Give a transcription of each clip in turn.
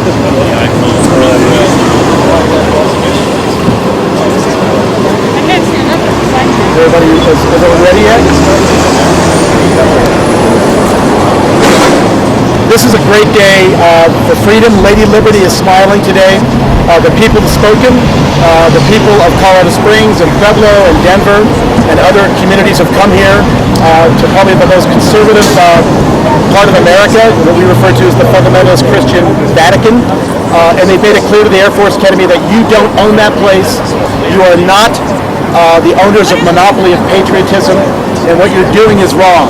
Everybody, is everyone ready yet? This is a great day for freedom. Lady Liberty is smiling today. The people have spoken. The people of Colorado Springs and Pueblo and Denver and other communities have come here to probably the most conservative part of America, what we refer to as the fundamentalist Christian Vatican. And they've made it clear to the Air Force Academy that you don't own that place. You are not the owners of monopoly of patriotism, and what you're doing is wrong.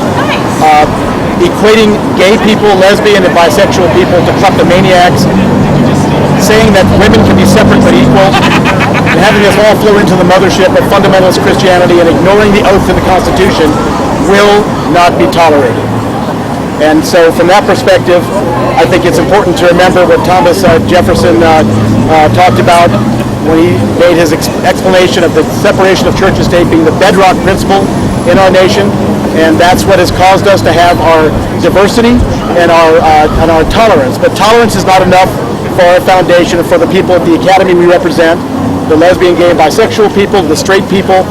Equating gay people, lesbian, and bisexual people to kleptomaniacs, saying that women can be separate but equal, and having us all flow into the mothership of fundamentalist Christianity and ignoring the oath of the Constitution will not be tolerated. And so from that perspective, I think it's important to remember what Thomas Jefferson talked about when he made his explanation of the separation of church and state being the bedrock principle in our nation. And that's what has caused us to have our diversity and our tolerance. But tolerance is not enough for our foundation and for the people at the Academy we represent, the lesbian, gay, and bisexual people, the straight people,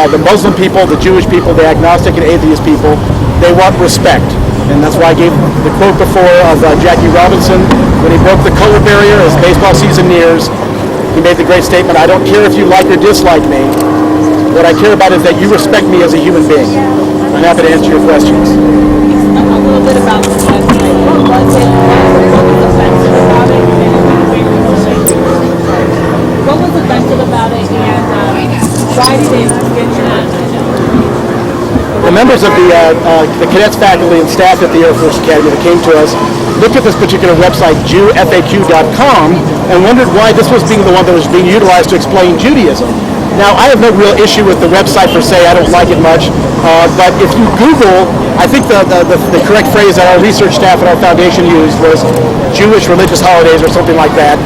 the Muslim people, the Jewish people, the agnostic and atheist people. They want respect. And that's why I gave the quote before of Jackie Robinson when he broke the color barrier as baseball season nears. He made the great statement, "I don't care if you like or dislike me. What I care about is that you respect me as a human being." I'm happy to answer your questions. A little bit about the website. What was it? What was offensive about it? What was offensive about it, and why did it get your attention? The members of the cadets, faculty, and staff at the Air Force Academy that came to us looked at this particular website, JewFAQ.com, and wondered why this was being the one that was being utilized to explain Judaism. Now, I have no real issue with the website per se. I don't like it much. But if you Google, I think the correct phrase that our research staff at our foundation used was Jewish religious holidays or something like that.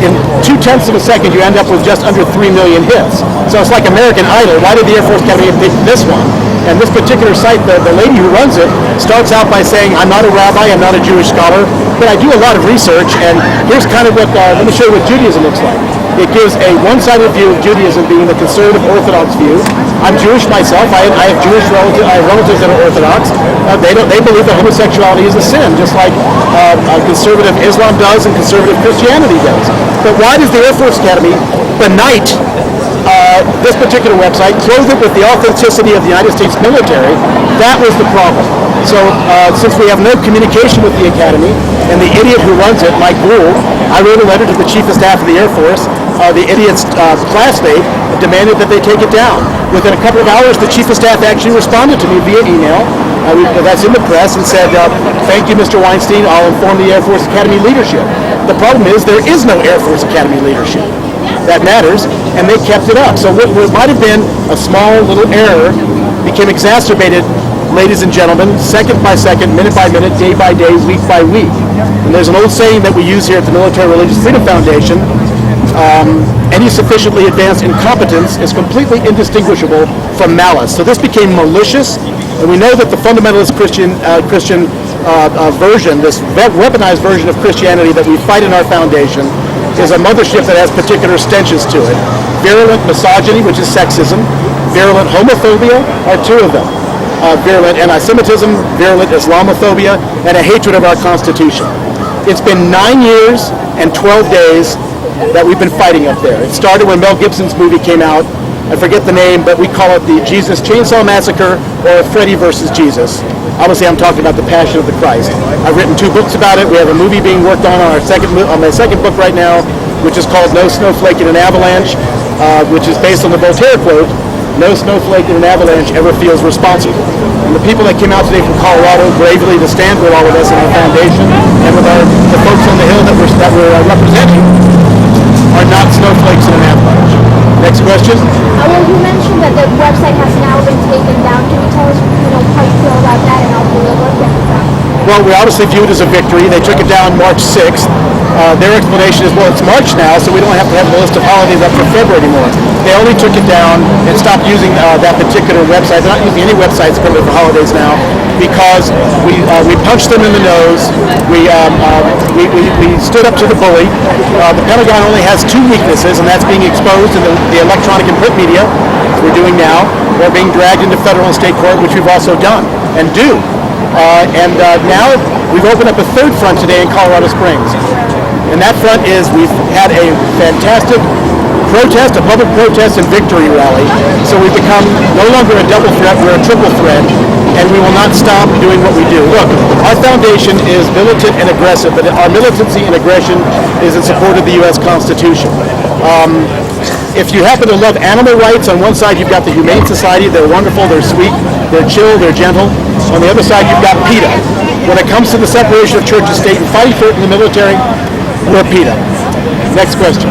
In 0.2 of a second, you end up with just under 3 million hits. So it's like American Idol. Why did the Air Force Academy pick this one? And this particular site, the lady who runs it, starts out by saying, "I'm not a rabbi, I'm not a Jewish scholar, but I do a lot of research, and here's kind of what, let me show you what Judaism looks like." It gives a one-sided view of Judaism being the conservative Orthodox view. I'm Jewish myself. I have Jewish relatives. I have relatives that are Orthodox. They believe that homosexuality is a sin, just like conservative Islam does and conservative Christianity does. But why does the Air Force Academy benight this particular website, clothe it with the authenticity of the United States military? That was the problem. So since we have no communication with the Academy, and the idiot who runs it, Mike Gould, I wrote a letter to the Chief of Staff of the Air Force. The idiot's classmate demanded that they take it down. Within a couple of hours, the Chief of Staff actually responded to me via email. That's in the press, and said, "Thank you, Mr. Weinstein. I'll inform the Air Force Academy leadership." The problem is there is no Air Force Academy leadership that matters, and they kept it up. So what might have been a small little error became exacerbated, ladies and gentlemen, second by second, minute by minute, day by day, week by week. And there's an old saying that we use here at the Military Religious Freedom Foundation: any sufficiently advanced incompetence is completely indistinguishable from malice. So this became malicious, and we know that the fundamentalist Christian version, this weaponized version of Christianity that we fight in our foundation, is a mothership that has particular stenches to it. Virulent misogyny, which is sexism, virulent homophobia are two of them. Virulent anti-Semitism, virulent Islamophobia, and a hatred of our Constitution. It's been 9 years and 12 days that we've been fighting up there. It started when Mel Gibson's movie came out. I forget the name, but we call it the Jesus Chainsaw Massacre or Freddy versus Jesus. Obviously, I'm talking about the Passion of the Christ. I've written 2 books about it. We have a movie being worked on my second book right now, which is called No Snowflake in an Avalanche, which is based on the Voltaire quote, "No snowflake in an avalanche ever feels responsible." And the people that came out today from Colorado bravely to stand with all of us in our foundation and with the folks on the Hill that we're representing are not snowflakes in an avalanche. Next question. Well, you mentioned that the website has now been taken down. Can you tell us, how you feel about that and how you feel about that? Well, we obviously view it as a victory. They took it down March 6th. Their explanation is, well, it's March now, so we don't have to have the list of holidays up for February anymore. They only took it down and stopped using that particular website. They're not using any websites for holidays now because we punched them in the nose. We stood up to the bully. The Pentagon only has two weaknesses, and that's being exposed in the electronic and print media, as we're doing now, or being dragged into federal and state court, which we've also done and do. Now we've opened up a third front today in Colorado Springs. And that front is we've had a fantastic protest, a public protest and victory rally. So we've become no longer a double threat, we're a triple threat, and we will not stop doing what we do. Look, our foundation is militant and aggressive, but our militancy and aggression is in support of the U.S. Constitution. If you happen to love animal rights, on one side you've got the Humane Society. They're wonderful, they're sweet, they're chill, they're gentle. On the other side you've got PETA. When it comes to the separation of church and state and fighting for it in the military, we're PETA. Next question.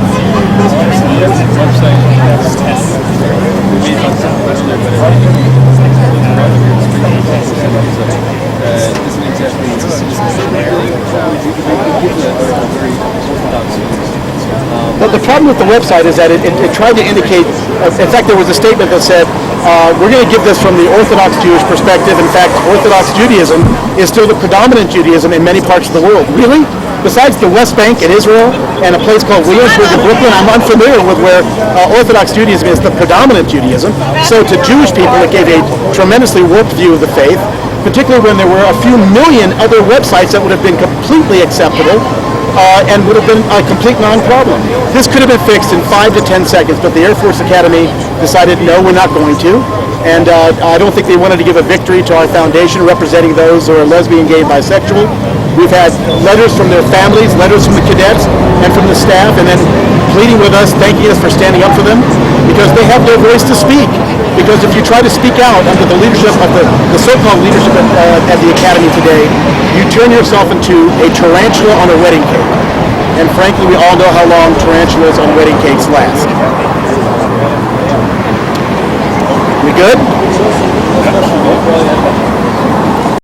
But the problem with the website is that it tried to indicate, in fact there was a statement that said, we're going to give this from the Orthodox Jewish perspective. In fact, Orthodox Judaism is still the predominant Judaism in many parts of the world. Really? Besides the West Bank and Israel and a place called Williamsburg in Brooklyn, I'm unfamiliar with where Orthodox Judaism is the predominant Judaism. So to Jewish people, it gave a tremendously warped view of the faith, particularly when there were a few million other websites that would have been completely acceptable and would have been a complete non-problem. This could have been fixed in 5 to 10 seconds, but the Air Force Academy decided, no, we're not going to. And I don't think they wanted to give a victory to our foundation representing those who are lesbian, gay, bisexual. We've had letters from their families, letters from the cadets, and from the staff, and then pleading with us, thanking us for standing up for them, because they have no voice to speak. Because if you try to speak out under the leadership of the so-called leadership at the Academy today, you turn yourself into a tarantula on a wedding cake. And frankly, we all know how long tarantulas on wedding cakes last. We good?